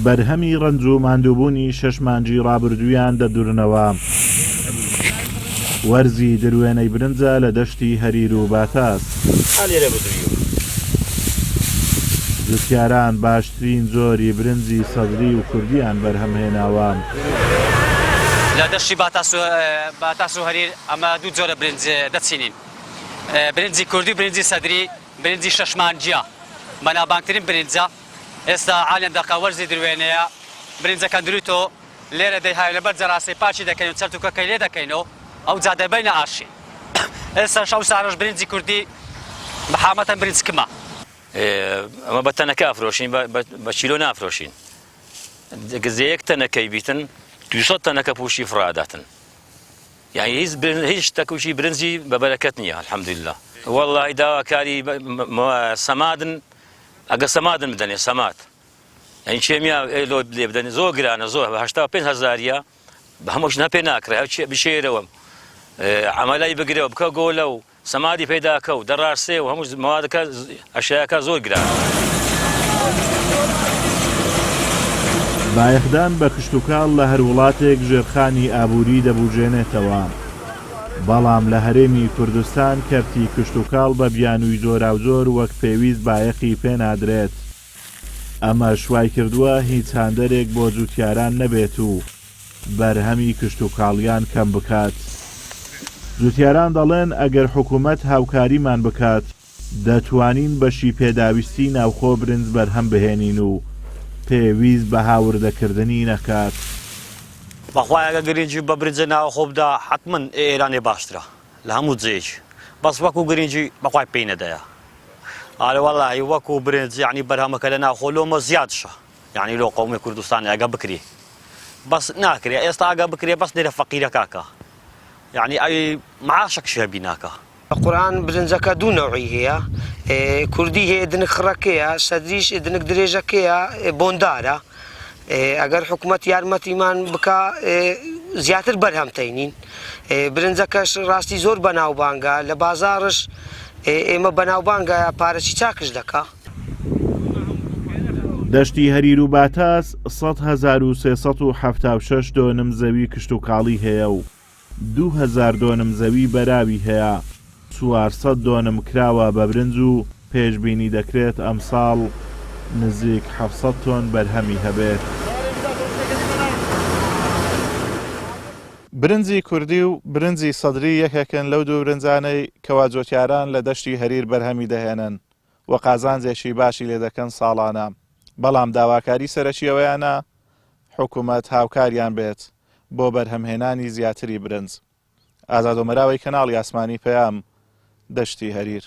بەرهەمی ڕنج و ماندووبوونی 6 مانگی ڕابردوویان دەدورنەوە. وەرزی دروێنەی برنجە لە دەشتی هەریر و باتاس. جوتیاران باشترین زۆری برنجی سەدری و کوردیان بەرهەمهێناوە. لە دەشتی باتاس و هەریر ئەمە دوو جۆرە برنج دەچینین. برنجی کوردی و برنجی سەدری، برنجی 6 مانگیە بەناوبانگترین برنجە. ئێستا عالیان دەقا وەرزی دروێنەیە، برنجەکان درویتەوە لێرە دەیهاوێ لەبەر جەڕاسەی پاچی دەکەین و چەرت و کەکەی لێ دەکەینەوە، ئەو جا دەبەینە ئاشی. ئێستا شەو ساڕۆژ برنجی کوردی بەحامەتەن برنج کمە. ئەمە بە تەنەکە ئەفرۆشین، بە چیلۆ نافرۆشین. گزەیەک تەنەکەی بیتن 200 تەنەکە پوشی فراداتن. یعنی هیچ تەکوشی برنجی بەبەرەکەت نییە الحەمدولله. وەڵڵاهی داواکاری سەمادن، ئەگە سەمادن بدەنێ سەماد. یعنی چێمیا لۆ لێ بدەنێ زۆر گرانە، زۆر بە 85,000 بە هەمووش نەپێ ناکرێ، بشێرەوە عملای بگرێەوە بکە گۆلە و سەمادی پێداکە و دەڕاستێ و هەموو مەوادەکە ئەشیاکە زۆر گران. بایەخدان بە کشتوکاڵ لە هەر وڵاتێک ژێرخانی ئابووری دەبوژێنێتەوە، بەڵام لە هەرێمی کوردستان کەرتی کشتوکاڵ بە بیانووی زۆرا و زۆر وەک پێویست بایەخی پێنادرێت. ئەمە شوای کردووە هیچ هاندەرێک بۆ جوتیاران نەبێت و بەرهەمی کشتوکاڵیان کەم بکات. جوتیاران دەڵێن ئەگەر حکوومەت هاوکاریمان بکات دەتوانین بەشی پێداویستی ناوخۆ برنج بەرهەم بهێنین و پێویست بە هاوردەکردنی نەکات. بەخوای ئەگە گرنگی بە برنجە ناوخۆ بدا حتمەن ئێرانێ باشترە لە هەموو جێک، بەس وەکو گرنگی بەخوای پێی نەدەیە. ئارە وەڵاهی وەکو برنج یعنی بەرهەمەکە لە ناوخۆ لۆمە زیادشە، یعنی لۆ قەومی کوردستانی ئەگە بکرێ بەس ناکرێ. ئێستا ئەگە بکرێ بەس لێرە فەقیرەکاکە، یعنی ئەی معاشەکشی هەبی ناکە. قورآن برنجەکە دوو نەوعی هەیە، کوردی هەیە دنک خڕەکەیە، سەدریش دنک درێژەکەیە بۆندارە. ئەگەر حکوومەت یارمەتیمان بکە زیاتر بەرهەمتەینین. برنجەکەش ڕاستی زۆر بەناوبانگە، لە بازاڕش ئێمە بەناوبانگە پارەچی چاکش دەکا. دەشتی هەریر و باتاس 100,376 دۆنم زەوی کشتوکاڵی هەیە و 2,000 دۆنم زەوی بەراوی هەیە. 400 دۆنم کراوە بە برنج و پێشبینی دەکرێت ئەمساڵ نزیک 700 تۆن بەرهەمی هەبێت. برنجی کوردی و برنجی سەدری یەکێکن لەو دوو برنجانەی کەوا جوتیاران لە دەشتی هەریر بەرهەمی دەهێنن و قازانجێکی باشی لێ دەکەن ساڵانە. بەڵام داواکاری سەرەکیەوەیانە حکوومەت هاوکاریان بێت بۆ بەرهەمهێنانی زیاتری برنج. ئازاد و مەراوی کەناڵی ئاسمانی پەیام، دەشتی هەریر.